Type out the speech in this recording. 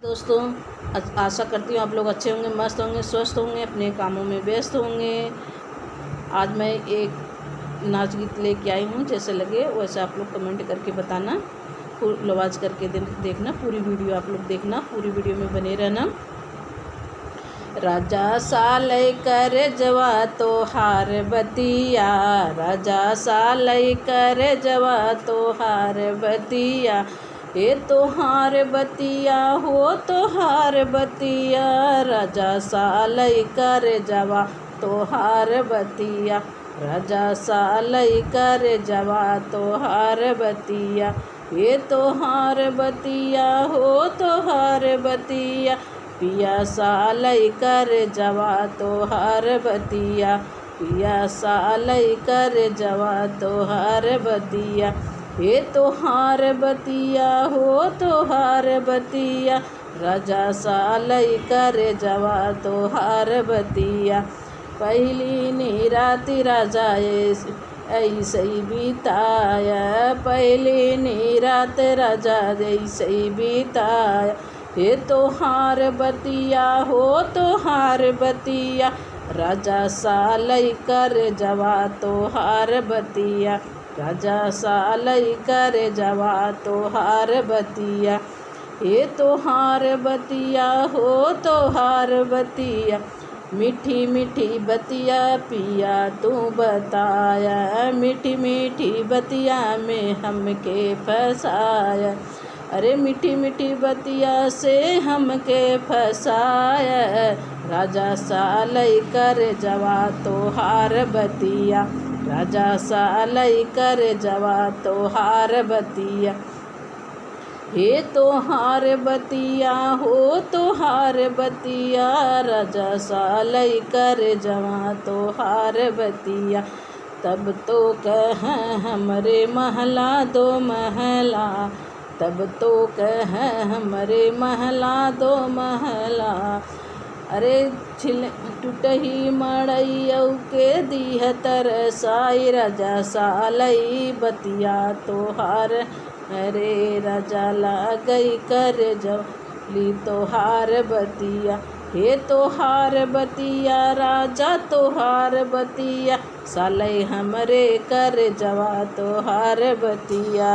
दोस्तों, आशा करती हूँ आप लोग अच्छे होंगे, मस्त होंगे, स्वस्थ होंगे, अपने कामों में व्यस्त होंगे। आज मैं एक नाच गीत लेके आई हूँ, जैसे लगे वैसे आप लोग कमेंट करके बताना, आवाज़ करके देखना। पूरी वीडियो आप लोग देखना, पूरी वीडियो में बने रहना। राजा सालय कर जवा तो हार बतिया, राजा सालय कर जवा तो हार बतिया, ये तो हार बतिया हो तो हार बतिया, राजा सालय कर जवा तो हार बतिया, राजा सालय कर जवा तो हार बतिया, ये तो हार बतिया हो तो हार बतिया, पिया सालय कर जवा तो हार बतिया, पिया सालय कर जवा तो हार बतिया, ये तो हार बतिया हो तो हार बतिया, राजा सालय कर जवा तो हार बतिया। पहली नी राति राजा ऐसे ही बीताया, पहली नी रात राजा ऐसे ही बीताया, ये तो हार बतिया हो तो हार बतिया, राजा सालय कर जवा तो हार बतिया, राजा सालय कर जवा तो हार बतिया, ये तो हार बतिया हो तो हार बतिया, मीठी मीठी बतिया पिया तू बताया, मीठी मीठी बतिया में हमके फसाया, अरे मीठी मीठी बतिया से हमके फसाया, राजा सालय कर जवा तो हार बतिया, राजा सालय कर जवा तो हार बतिया, ये तो हार बतिया हो तो हार बतिया, राजा सालय कर जवा तो हार बतिया, तब तो कह हमरे महला दो महला, तब तो कह हमरे महला दो महला, अरे टूटही मड़ैयौ के दीह तरसाई, राजा सालय बतिया तो हार, अरे राजा लागई कर जवली तो हार बतिया, हे तो हार बतिया राजा तो हार बतिया, सालय हमरे कर जवा तो हार बतिया।